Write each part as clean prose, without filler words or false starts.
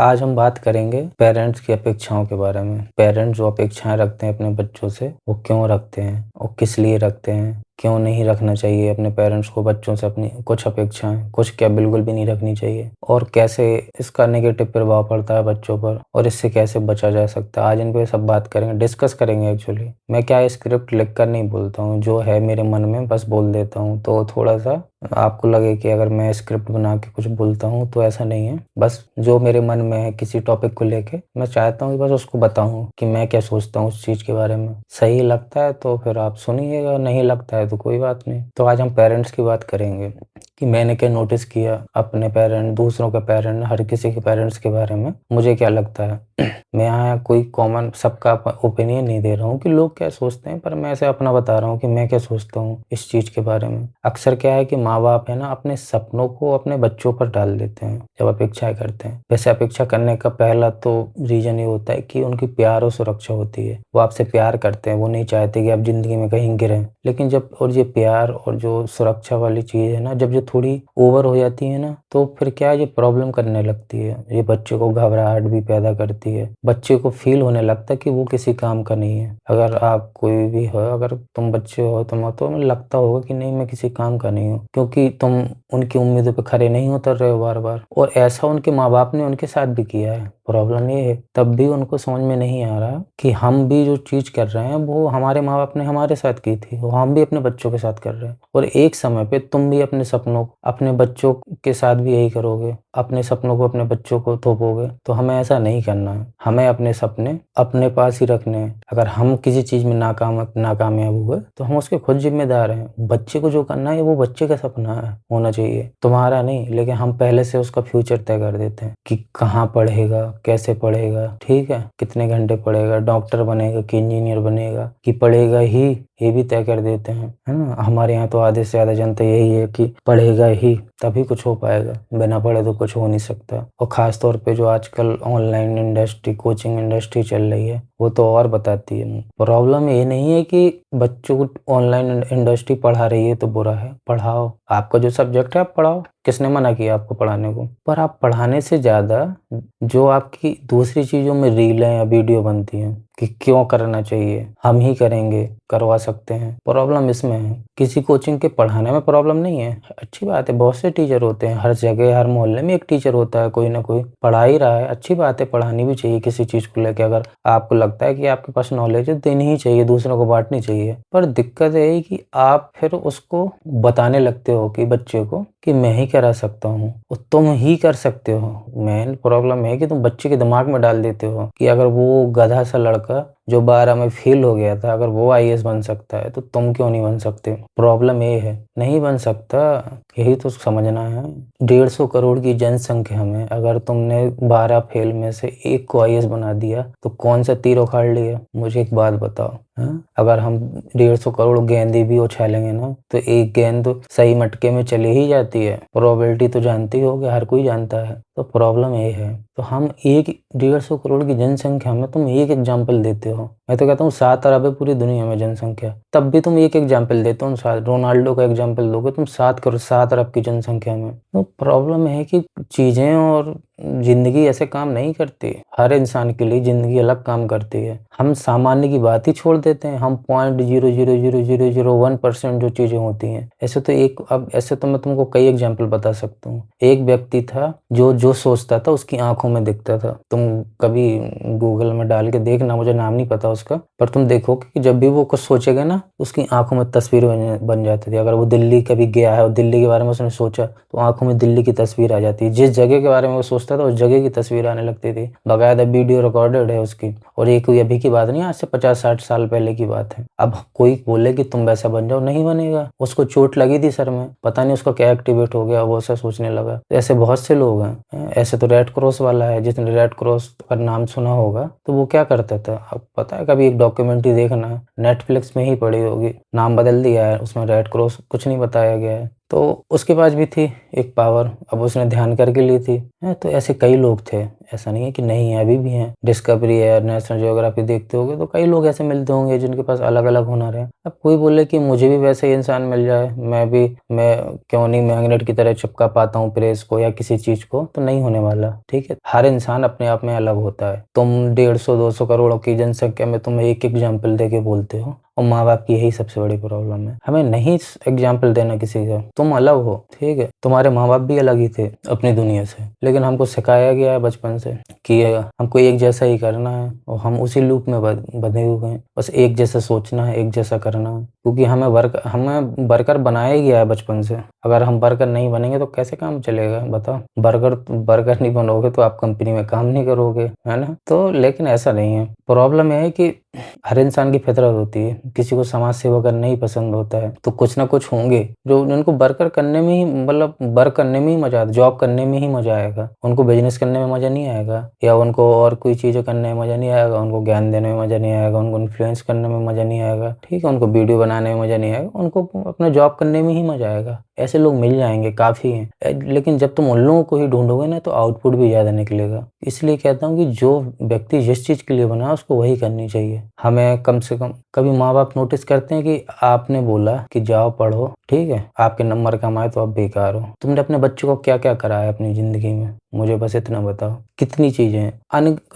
आज हम बात करेंगे पेरेंट्स की अपेक्षाओं के बारे में। पेरेंट्स जो अपेक्षाएँ रखते हैं अपने बच्चों से, वो क्यों रखते हैं और किस लिए रखते हैं? क्यों नहीं रखना चाहिए अपने पेरेंट्स को बच्चों से अपनी कुछ अपेक्षाएँ, कुछ क्या बिल्कुल भी नहीं रखनी चाहिए? और कैसे इसका नेगेटिव प्रभाव पड़ता है बच्चों पर और इससे कैसे बचा जा सकता है? आज इन पे सब बात करेंगे, डिस्कस करेंगे एक्चुअली। मैं क्या स्क्रिप्ट लिख कर नहीं बोलता हूँ, जो है मेरे मन में बस बोल देता हूँ। तो थोड़ा-सा आपको लगे कि अगर मैं स्क्रिप्ट बना के कुछ बोलता हूँ तो ऐसा नहीं है। बस जो मेरे मन में है किसी टॉपिक को लेके मैं चाहता हूँ कि बस उसको बताऊँ कि मैं क्या सोचता हूँ उस चीज़ के बारे में। सही लगता है तो फिर आप सुनिएगा, नहीं लगता है तो कोई बात नहीं। तो आज हम पेरेंट्स की बात करेंगे कि मैंने क्या नोटिस किया अपने पेरेंट, दूसरों के पेरेंट, हर किसी के पेरेंट्स के बारे में, मुझे क्या लगता है। मैं यहाँ कोई कॉमन सबका ओपिनियन नहीं दे रहा हूँ कि लोग क्या सोचते हैं, पर मैं ऐसे अपना बता रहा हूँ कि मैं क्या सोचता हूँ इस चीज़ के बारे में। अक्सर क्या है कि माँ-बाप है ना अपने सपनों को अपने बच्चों पर डाल देते हैं जब अपेक्षाएँ करते हैं। वैसे अपेक्षा करने का पहला तो रीज़न ये होता है कि उनकी प्यार और सुरक्षा होती है। वो आपसे प्यार करते हैं, वो नहीं चाहते कि आप ज़िंदगी में कहीं गिरें। लेकिन जब और ये प्यार और जो सुरक्षा वाली चीज़ है ना, जब ये थोड़ी ओवर हो जाती है ना, तो फिर क्या है ये प्रॉब्लम करने लगती है। ये बच्चे को घबराहट भी पैदा करती है। बच्चे को फ़ील होने लगता है कि वो किसी काम का नहीं है। अगर आप कोई भी हो, अगर तुम बच्चे हो तुम्हें लगता होगा कि नहीं मैं किसी काम का नहीं हूँ, क्योंकि तुम उनकी उम्मीदों पे खरे नहीं उतर रहे हो बार-बार। और ऐसा उनके माँ-बाप ने उनके साथ भी किया है। प्रॉब्लम ये है तब भी उनको समझ में नहीं आ रहा कि हम भी जो चीज़ कर रहे हैं वो हमारे माँ-बाप ने हमारे साथ की थी, वो हम भी अपने बच्चों के साथ कर रहे हैं। और एक समय पे तुम भी अपने सपनों अपने बच्चों के साथ भी यही करोगे, अपने सपनों को अपने बच्चों को थोपोगे। तो हमें ऐसा नहीं करना है। हमें अपने सपने अपने पास ही रखने हैं। अगर हम किसी चीज़ में नाकामयाब हुए तो हम उसके खुद ज़िम्मेदार हैं। बच्चे को जो करना है वो बच्चे का सपना है होना चाहिए, तुम्हारा नहीं। लेकिन हम पहले से उसका फ्यूचर तय कर देते हैं कि कहाँ पढ़ेगा, कैसे पढ़ेगा, ठीक है? कितने घंटे पढ़ेगा, डॉक्टर बनेगा कि इंजीनियर बनेगा कि पढ़ेगा ही, ये भी तय कर देते हैं, है ना? हमारे यहाँ तो आधे से ज़्यादा जनता यही है कि पढ़ेगा ही तभी कुछ हो पाएगा, बिना पढ़े तो कुछ हो नहीं सकता। और ख़ास तौर पे जो आजकल ऑनलाइन इंडस्ट्री, कोचिंग इंडस्ट्री चल रही है, वो तो और बताती है। प्रॉब्लम ये नहीं है कि बच्चों को ऑनलाइन इंडस्ट्री पढ़ा रही है तो बुरा है, पढ़ाओ। आपका जो सब्जेक्ट है आप पढ़ाओ, किसने मना किया आपको पढ़ाने को? पर आप पढ़ाने से ज़्यादा जो आपकी दूसरी चीज़ों में रीलें या वीडियो बनती हैं कि क्यों करना चाहिए, हम ही करेंगे, करवा सकते हैं। प्रॉब्लम इसमें है। किसी कोचिंग के पढ़ाने में प्रॉब्लम नहीं है, अच्छी बात है, बहुत से टीचर होते हैं, हर जगह, हर मोहल्ले में एक टीचर होता है, कोई ना कोई पढ़ा ही रहा है, अच्छी बात है, पढ़ानी भी चाहिए किसी चीज़ को लेके। अगर आपको लगता है कि आपके पास नॉलेज है, देनी ही चाहिए, दूसरों को बाँटनी चाहिए। पर दिक्कत ये है कि आप फिर उसको बताने लगते हो कि बच्चे को कि मैं ही करा सकता हूँ और तुम ही कर सकते हो। मेन प्रॉब्लम है कि तुम बच्चे के दिमाग में डाल देते हो कि अगर वो गधा सा लड़का जो 12 में फेल हो गया था, अगर वो आईएएस बन सकता है तो तुम क्यों नहीं बन सकते? प्रॉब्लम ये है, नहीं बन सकता, यही तो समझना है। 150 करोड़ की जनसंख्या में अगर तुमने 12 फेल में से 1 को आईएएस बना दिया तो कौन सा तीर उखाड़ लिया? मुझे एक बात बताओ। हाँ? अगर हम 150 करोड़ गेंदें भी उछालेंगे ना तो एक गेंद तो सही मटके में चली ही जाती है। प्रोबेबिलिटी तो जानते ही होगे, हर कोई जानता है। तो प्रॉब्लम ये है, तो हम 150 करोड़ की जनसंख्या में तुम एक एग्जाम्पल देते हो। मैं तो कहता हूँ 7 अरब है पूरी दुनिया में जनसंख्या, तब भी तुम एक एग्जाम्पल देते हो। रोनाल्डो का एग्जाम्पल दोगे तुम 7 अरब की जनसंख्या में। तो प्रॉब्लम है कि चीज़ें और ज़िंदगी ऐसे काम नहीं करती। हर इंसान के लिए ज़िंदगी अलग काम करती है। हम सामान्य की बात ही छोड़ देते हैं। हम 0.0000001% जो चीज़ें होती हैं, ऐसे तो मैं तुमको कई एग्जाम्पल बता सकता हूँ। एक व्यक्ति था जो सोचता था उसकी आँखों में दिखता था। तुम कभी गूगल में डाल के देखना, मुझे नाम नहीं पता उसका, पर तुम देखोगे कि जब भी वो कुछ सोचेगा ना, उसकी आँखों में तस्वीर बन जाती थी। अगर वो दिल्ली कभी गया है और दिल्ली के बारे में उसने सोचा, तो आँखों में दिल्ली की तस्वीर आ जाती है। जिस जगह के बारे में वो सोचता था, उस जगह की तस्वीर आने लगती थी। बाकायदा वीडियो रिकॉर्डेड है उसकी। और ये कोई अभी की बात नहीं, आज से 50-60 साल पहले की बात है। अब कोई बोले कि तुम वैसा बन जाओ, नहीं बनेगा। उसको चोट लगी थी सर में, पता नहीं उसका क्या एक्टिवेट हो गया, वो ऐसा सोचने लगा। तो ऐसे बहुत से लोग हैं। ऐसे तो रेड क्रॉस वाला है, जिसने रेड क्रॉस का नाम सुना होगा, तो वो क्या करता था, अब पता है, कभी एक डॉक्यूमेंट्री देखना, नेटफ्लिक्स में ही पड़ी होगी, नाम बदल दिया है, उसमें रेड क्रॉस कुछ नहीं बताया गया है। तो उसके पास भी थी एक पावर, अब उसने ध्यान करके ली थी। तो ऐसे कई लोग थे, ऐसा नहीं है कि नहीं है, अभी भी हैं। डिस्कवरी है, नेशनल ज्योग्राफी देखते होगे तो कई लोग ऐसे मिलते होंगे जिनके पास अलग-अलग हुनर है। अब कोई बोले कि मुझे भी वैसे ही इंसान मिल जाए, मैं क्यों नहीं मैग्नेट की तरह चिपका पाता हूँ प्रेस को या किसी चीज़ को, तो नहीं होने वाला, ठीक है? हर इंसान अपने आप में अलग होता है। तुम 150 200 करोड़ों की जनसंख्या में तुम एक एग्ज़ाम्पल देके बोलते हो और माँ-बाप की यही सबसे बड़ी प्रॉब्लम है। हमें नहीं एग्ज़ाम्पल देना किसी का, तुम अलग हो, ठीक है? तुम्हारे माँ-बाप भी अलग ही थे अपनी दुनिया से, लेकिन हमको सिखाया गया है बचपन से कि हमको एक जैसा ही करना है और हम उसी लूप में बंधे हुए हैं। बस एक जैसा सोचना है, एक जैसा करना है, क्योंकि हमें वर्कर बनाया ही गया है बचपन से। अगर हम वर्कर नहीं बनेंगे तो कैसे काम चलेगा बताओ? वर्कर नहीं बनोगे तो आप कंपनी में काम नहीं करोगे, है ना? तो लेकिन ऐसा नहीं है। प्रॉब्लम ये है कि हर इंसान की फितरत होती है, किसी को समाज सेवा करना ही पसंद होता है, तो कुछ ना कुछ होंगे जो उनको वर्कर करने में ही मतलब वर्क करने में ही मज़ा आता है, जॉब करने में ही मज़ा आएगा। उनको बिज़नेस करने में मज़ा नहीं आएगा या उनको और कोई चीज़ें करने में मज़ा नहीं आएगा, उनको ज्ञान देने में मज़ा नहीं आएगा, उनको इन्फ्लुएंस करने में मज़ा नहीं आएगा, ठीक है? उनको वीडियो बनाने में मज़ा नहीं आएगा, उनको अपना जॉब करने में ही मज़ा आएगा। ऐसे लोग मिल जाएँगे, काफ़ी हैं। लेकिन जब तुम उन लोगों को ही ढूँढोगे ना तो आउटपुट भी ज़्यादा निकलेगा। इसलिए कहता हूँ कि जो व्यक्ति जिस चीज़ के लिए बना है उसको वही करनी चाहिए। हमें कम से कम कभी माँ-बाप नोटिस करते हैं कि आपने बोला कि जाओ पढ़ो, ठीक है? आपके नंबर कम आए तो आप बेकार हो। तुमने अपने बच्चों को क्या-क्या कराया अपनी ज़िंदगी में? मुझे बस इतना बताओ। कितनी चीज़ें हैं?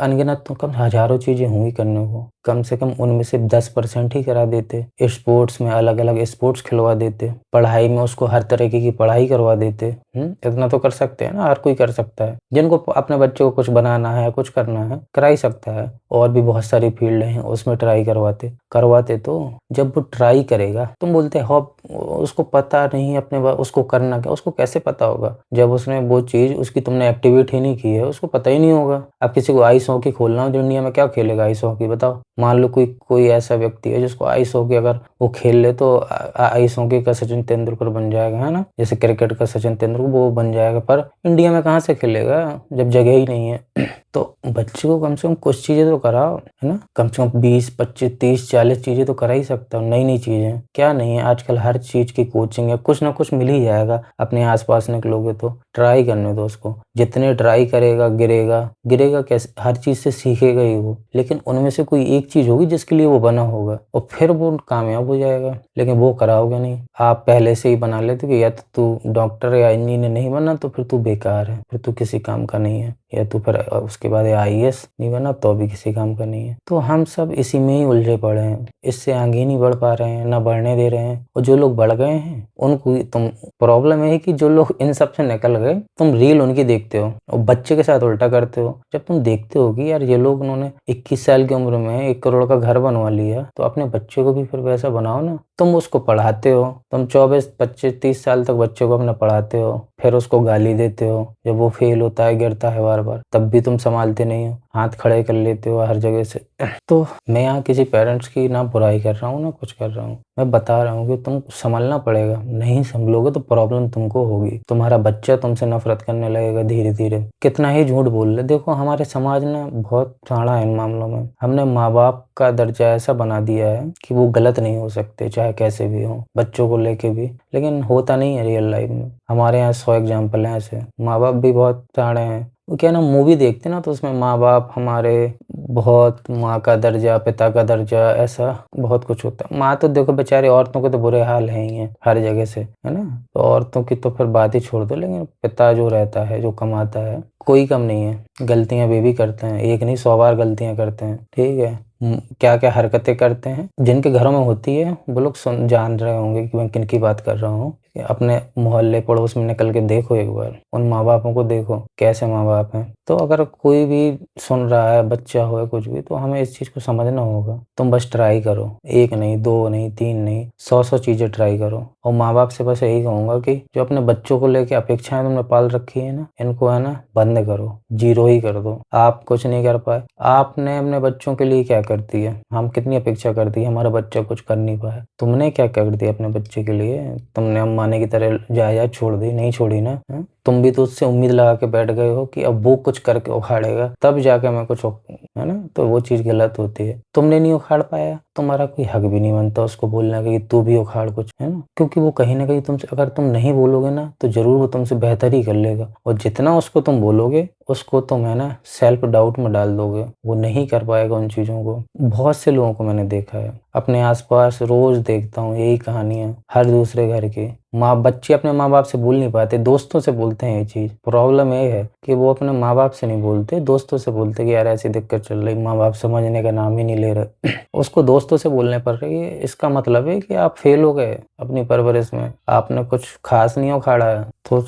अनगिनत तो कम हज़ारों चीज़ें होंगी करने को। कम से कम उनमें से 10% ही करा देते। स्पोर्ट्स में अलग-अलग स्पोर्ट्स खिलवा देते। पढ़ाई में उसको हर तरीके की पढ़ाई करवा देते। इतना तो कर सकते हैं ना, हर कोई कर सकता है। जिनको अपने बच्चों को कुछ बनाना है, कुछ करना है, करा ही सकता है। और भी बहुत सारी फील्ड हैं, उसमें ट्राई करवाते तो। जब वो ट्राई करेगा, तुम बोलते हो उसको पता नहीं उसको करना क्या, उसको कैसे पता होगा? जब उसने वो चीज़ उसकी तुमने एक्टिवेट ही नहीं की है, उसको पता ही नहीं होगा। अब किसी को आइस हॉकी खोलना हो दुनिया में, क्या खेलेगा आइस हॉकी बताओ? मान लो कोई ऐसा व्यक्ति है जिसको आइस हॉकी अगर वो खेल ले तो आइस हॉकी का सचिन तेंदुलकर बन जाएगा, है ना? जैसे क्रिकेट का सचिन तेंदुलकर वो बन जाएगा, पर इंडिया में कहाँ से खेलेगा जब जगह ही नहीं है। तो बच्चे को कम से कम कुछ चीज़ें तो कराओ, है ना? कम से कम 20, 25, 30, 40 चीज़ें तो करा ही सकता हो, नई-नई चीज़ें। क्या नहीं है, आजकल हर चीज़ की कोचिंग है, कुछ ना कुछ मिल ही जाएगा। अपने आस-पास निकलोगे तो ट्राई करने दो उसको। जितने ट्राई करेगा गिरेगा कैसे? हर चीज़ से सीखेगा ही वो। लेकिन उनमें से कोई एक चीज़ होगी जिसके लिए वो बना होगा और फिर वो कामयाब हो जाएगा। लेकिन वो कराओगे नहीं। आप पहले से ही बना लेते कि या तो तू डॉक्टर या इंजीनियर नहीं बनना तो फिर तू बेकार है, फिर तू किसी काम का नहीं है। या तो फिर उसके बाद आईएएस नहीं बना तो भी किसी काम का नहीं है। तो हम सब इसी में ही उलझे पड़े हैं, इससे आगे ही नहीं बढ़ पा रहे हैं, ना बढ़ने दे रहे हैं। और जो लोग बढ़ गए हैं उनको तुम प्रॉब्लम है कि जो लोग इन सब से निकल गए, तुम रील उनकी देखते हो और बच्चे के साथ उल्टा करते हो। जब तुम देखते हो कि यार ये लोग उन्होंने 21 साल की उम्र में 1 करोड़ का घर बनवा लिया, तो अपने बच्चे को भी फिर वैसा बनाओ ना। तुम उसको पढ़ाते हो, तुम 24, 25, 30 साल तक बच्चे को अपना पढ़ाते हो, फिर उसको गाली देते हो। जब वो फेल होता है, गिरता है बार-बार, तब भी तुम संभालते नहीं हो, हाथ खड़े कर लेते हो हर जगह से। तो मैं यहाँ किसी पेरेंट्स की ना बुराई कर रहा हूँ, ना कुछ कर रहा हूँ। मैं बता रहा हूँ कि तुम संभलना पड़ेगा, नहीं संभलोगे तो प्रॉब्लम तुमको होगी। तुम्हारा बच्चा तुमसे नफ़रत करने लगेगा धीरे-धीरे। कितना ही झूठ बोल ले, देखो हमारे समाज ना बहुत टेढ़ा है इन मामलों में। हमने माँ-बाप का दर्जा ऐसा बना दिया है कि वो गलत नहीं हो सकते, चाहे कैसे भी हों, बच्चों को लेके भी। लेकिन होता नहीं है रियल लाइफ में। हमारे यहाँ 100 एग्ज़ाम्पल हैं ऐसे। माँ-बाप भी बहुत टेढ़े हैं। वो क्या है ना, मूवी देखते ना तो उसमें माँ-बाप हमारे बहुत माँ का दर्जा, पिता का दर्जा, ऐसा बहुत कुछ होता है। माँ तो देखो बेचारी औरतों के तो बुरे हाल हैं ही हैं हर जगह से, है ना? तो औरतों की तो फिर बात ही छोड़ दो, लेकिन पिता जो रहता है, जो कमाता है, कोई कम नहीं है। गलतियाँ वे भी करते हैं, एक नहीं 100 बार गलतियाँ करते हैं, ठीक है? क्या-क्या हरकतें करते हैं, जिनके घरों में होती है वो लोग जान रहे होंगे कि मैं किनकी बात कर रहा हूँ। अपने मोहल्ले पड़ोस में निकल के देखो एक बार, उन माँ-बापों को देखो, कैसे माँ-बाप हैं। तो अगर कोई भी सुन रहा है, बच्चा हो या कुछ भी, तो हमें इस चीज़ को समझना होगा। तुम बस ट्राई करो, 1 नहीं, 2 नहीं, 3 नहीं, 100-100 चीज़ें ट्राई करो। और माँ-बाप से बस यही कहूँगा कि जो अपने बच्चों को लेके अपेक्षाएँ तुमने पाल रखी है ना, इनको है ना बंद करो, ज़ीरो ही कर दो। आप कुछ नहीं कर पाए, आपने अपने बच्चों के लिए क्या कर दिया? हम कितनी अपेक्षा कर दी, हमारा बच्चा कुछ कर नहीं पाया। तुमने क्या कर दिया अपने बच्चे के लिए? तुमने अम्बानी की तरह जायदाद छोड़ दी? नहीं छोड़ी ना, हैं? तुम भी तो उससे उम्मीद लगा के बैठ गए हो कि अब वो कुछ करके उखाड़ेगा तब जाके मैं कुछ है ना, तो वो चीज़ गलत होती है। तुमने नहीं उखाड़ पाया, तुम्हारा कोई हक भी नहीं बनता उसको बोलने का कि तू भी उखाड़ कुछ, है ना, क्योंकि वो कहीं ना कहीं तुमसे, अगर तुम नहीं बोलोगे ना तो जरूर वो तुमसे बेहतर ही कर लेगा, और जितना उसको तुम बोलोगे उसको तुम, है ना, सेल्फ डाउट में डाल दोगे, वो नहीं कर पाएगा उन चीज़ों को। बहुत से लोगों को मैंने देखा है अपने आसपास, रोज देखता हूँ यही कहानियां, हर दूसरे घर के बच्चे अपने माँ बाप से बोल नहीं पाते, दोस्तों से बोलते हैं। ये चीज़ प्रॉब्लम ये है कि वो अपने माँ बाप से नहीं बोलते, दोस्तों से बोलते कि यार ऐसी दिक्कत चल रही, माँ बाप समझने का नाम ही नहीं ले रहे। उसको दोस्तों से बोलने पड़ रही है, इसका मतलब है कि आप फेल हो गए अपनी परवरिश में, आपने कुछ खास नहीं उखाड़ा है। तो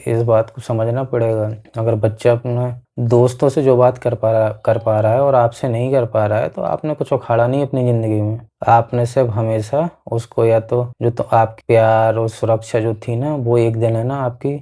इस बात को समझना पड़ेगा। अगर बच्चा अपने दोस्तों से जो बात कर पा रहा है और आपसे नहीं कर पा रहा है, तो आपने कुछ उखाड़ा नहीं अपनी ज़िंदगी में। आपने सिर्फ हमेशा उसको, या तो जो तो आपकी प्यार और सुरक्षा जो थी ना, वो एक दिन, है ना, आपकी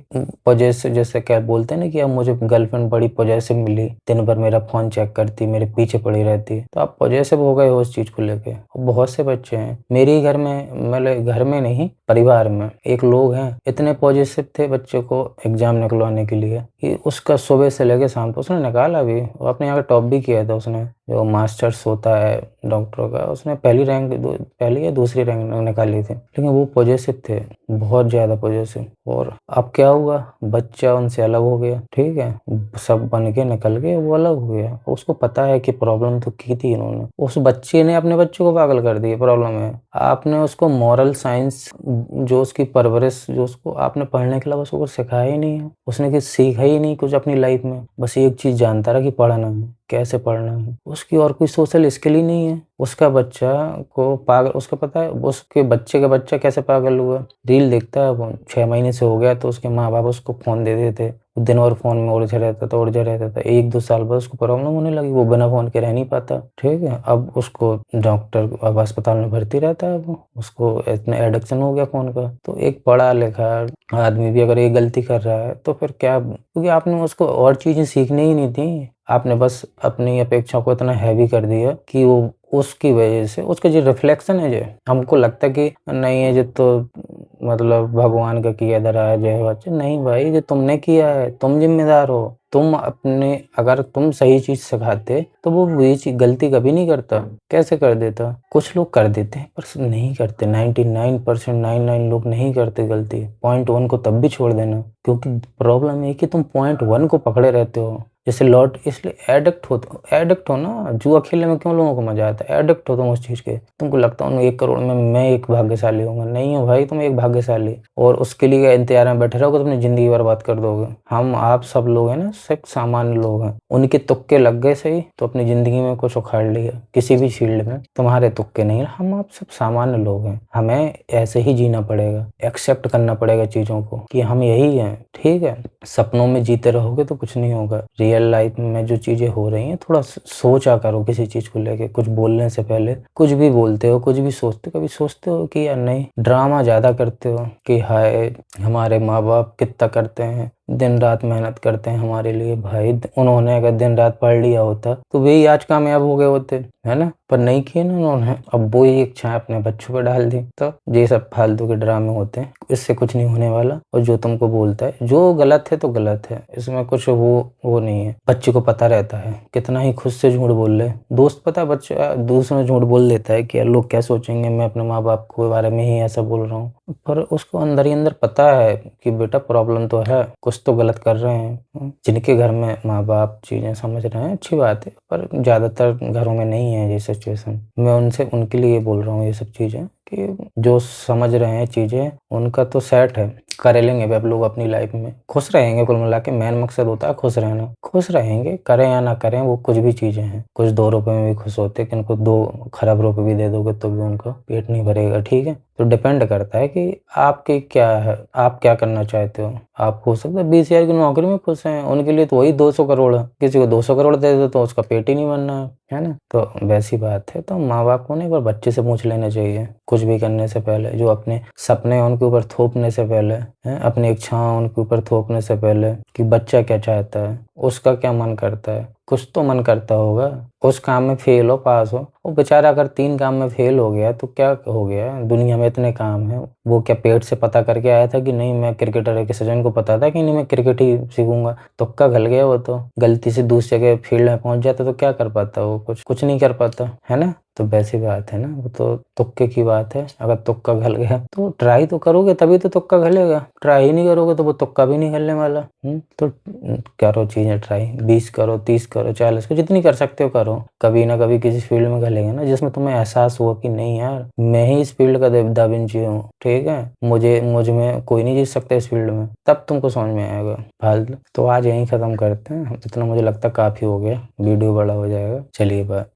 पॉजेसिव, जैसे क्या बोलते हैं ना कि अब मुझे गर्लफ्रेंड बड़ी पॉजेसिव मिली, दिन भर मेरा फ़ोन चेक करती, मेरे पीछे पड़ी रहती, तो आप पॉजेसिव हो गए हो उस चीज़ को लेके। बहुत से बच्चे हैं मेरे ही घर में, मतलब घर में नहीं, परिवार में एक लोग हैं, इतने पॉजिटिव थे बच्चे को एग्जाम निकलवाने के लिए कि उसका सुबह से लेके शाम तक उसने निकाला भी, वो अपने यहाँ टॉप भी किया था उसने, जो मास्टर्स होता है डॉक्टरों का, उसने पहली या दूसरी रैंक निकाली थी। लेकिन वो पॉजिटिव थे, बहुत ज़्यादा पॉजिटिव। और अब क्या हुआ, बच्चा उनसे अलग हो गया, ठीक है, सब बन के निकल गए, वो अलग हो गया। उसको पता है कि प्रॉब्लम तो की थी इन्होंने, उस बच्चे ने अपने बच्चे को पागल कर दिया। प्रॉब्लम है आपने उसको मॉरल साइंस, जो उसकी परवरिश, जो उसको आपने पढ़ने के अलावा उसको कुछ सिखाया ही नहीं है, उसने कुछ सीखा ही नहीं कुछ अपनी लाइफ में, बस एक चीज़ जानता रहा कि पढ़ना है, कैसे पढ़ना है, उसकी और कोई सोशल स्किल ही नहीं है। उसका बच्चा को पागल, उसका पता है उसके बच्चे का बच्चा कैसे पागल हुआ, रील देखता है वो, 6 महीने से हो गया तो उसके माँ बाप उसको फ़ोन दे देते, दिन भर फ़ोन में उलझा रहता था। 1-2 साल बाद उसको प्रॉब्लम होने लगी, वो बिना फ़ोन के रह नहीं पाता, ठीक है। अब उसको डॉक्टर, अब अस्पताल में भर्ती रहता है, वो उसको इतना एडिक्शन हो गया फ़ोन का। तो एक पढ़ा लिखा आदमी भी अगर ये गलती कर रहा है तो फिर क्या, क्योंकि आपने उसको और चीज़ें सीखनी ही नहीं थी, आपने बस अपनी अपेक्षा को इतना हैवी कर दिया कि वो उसकी वजह से, उसका जो रिफ्लेक्शन है, जो हमको लगता है कि नहीं है जो, तो मतलब भगवान का किया धरा है जय बच्चे, नहीं भाई, जो तुमने किया है तुम जिम्मेदार हो। तुम अपने, अगर तुम सही चीज सिखाते तो वो ये चीज गलती कभी नहीं करता। कैसे कर देता, कुछ लोग कर देते हैं पर नहीं करते, 99% 99 लोग नहीं करते गलती। पॉइंट 1 को तब भी छोड़ देना, क्योंकि प्रॉब्लम है कि तुम पॉइंट 1 को पकड़े रहते हो, जैसे लॉट, इसलिए एडिक्ट हो ना। जुआ खेलने में क्यों लोगों को मजा आता है, एडिक्ट हो तुम उस चीज के। तुमको लगता है 1 करोड़ में मैं एक भाग्यशाली हूँ, नहीं हो भाई तुम एक भाग्यशाली, और उसके लिए इंतजार में बैठे रहोगे तो अपनी जिंदगी बर्बाद कर दोगे। हम आप सब लोग हैं ना, सब सामान्य लोग हैं, उनके तुक्के लग गए सही तो अपनी जिंदगी में कुछ उखाड़ लिया किसी भी फील्ड में, तुम्हारे तुक्के नहीं। हम आप सब सामान्य लोग हैं, हमें ऐसे ही जीना पड़ेगा, एक्सेप्ट करना पड़ेगा चीजों को कि हम यही हैं, ठीक है। सपनों में जीते रहोगे तो कुछ नहीं होगा। रियल लाइफ में जो चीजें हो रही हैं, थोड़ा सोचा करो किसी चीज को लेके, कुछ बोलने से पहले। कुछ भी बोलते हो, कुछ भी सोचते हो, कभी सोचते हो कि यार नहीं, ड्रामा ज्यादा करते हो कि हाय हमारे माँ बाप कितना करते हैं, दिन रात मेहनत करते हैं हमारे लिए। भाई उन्होंने अगर दिन रात पढ़ लिया होता तो वे ही आज कामयाब हो गए होते, है ना, पर नहीं किए ना उन्होंने। अब वो ही इच्छा अपने बच्चों पर डाल दी। तो ये सब फालतू के ड्रामे होते हैं, इससे कुछ नहीं होने वाला। और जो तुमको बोलता है जो गलत है तो गलत है, इसमें कुछ वो नहीं है। बच्चे को पता रहता है, कितना ही खुद से झूठ बोल ले, दोस्त पता, बच्चा दूसरों झूठ बोल देता है कि यार लोग क्या सोचेंगे, मैं अपने माँ बाप के बारे में ही ऐसा बोल रहा हूँ, पर उसको अंदर ही अंदर पता है कि बेटा प्रॉब्लम तो है, कुछ तो गलत कर रहे हैं। जिनके घर में माँ बाप चीजें समझ रहे हैं अच्छी बात है, पर ज्यादातर घरों में नहीं है ये सिचुएशन। मैं उनके लिए बोल रहा हूँ ये सब चीजें, कि जो समझ रहे हैं चीजें उनका तो सेट है, कर लेंगे अब लोग अपनी लाइफ में, खुश रहेंगे। कुल मिला के मेन मकसद होता है खुश रहना। खुश रहेंगे, करें या ना करें, वो कुछ भी चीजें हैं। कुछ 2 रुपए में भी खुश होते हैं, किनको 2 खराब रुपए भी दे दोगे तो भी उनका पेट नहीं भरेगा, ठीक है। तो डिपेंड करता है कि आपके क्या है, आप क्या करना चाहते हो। आप हो सकता है 20,000 की नौकरी में खुश हैं, उनके लिए तो वही 200 करोड़ है। किसी को 200 करोड़ दे दो तो उसका पेट ही नहीं भरना है ना। तो वैसी बात है। तो माँ बाप को ना एक बार बच्चे से पूछ लेना चाहिए कुछ भी करने से पहले, जो अपने सपने उनके ऊपर थोपने से पहले, अपनी इच्छाएं उनके ऊपर थोपने से पहले, कि बच्चा क्या चाहता है। उसका क्या मन करता है? कुछ तो मन करता होगा। उस काम में फेल हो, पास हो। वो बेचारा अगर 3 काम में फेल हो गया तो क्या हो गया? दुनिया में इतने काम हैं। वो क्या पेट से पता करके आया था कि नहीं मैं क्रिकेटर है? कि सचिन को पता था कि नहीं मैं क्रिकेट ही सीखूँगा? तुक्का घल गया वो तो। गलती से दूसरी जगह फील्ड में पहुँच जाता तो क्या कर पाता वो? कुछ नहीं कर पाता, है ना? तो वैसी बात है ना, वो तो तुक्के की बात है। अगर तुक्का घल गया तो ट्राई तो करोगे तभी तो तुक्का घलेगा। ट्राई ही नहीं करोगे तो वो तुक्का भी नहीं घलने वाला। तो करो चीज़ें ट्राई, 20 करो, 30 करो, 40 करो, जितनी कर सकते हो करो। कभी ना कभी किसी फील्ड में घलेगा ना जिसमें तुम्हें एहसास हुआ कि नहीं यार, मैं ही इस फील्ड का दा विंची हूँ, ठीक है? मुझ में कोई नहीं जीत सकता इस फील्ड में, तब तुमको समझ में आएगा। फालतू तो आज यहीं खत्म करते हैं। इतना मुझे लगता है काफ़ी हो गया, वीडियो बड़ा हो जाएगा। चलिए बाय।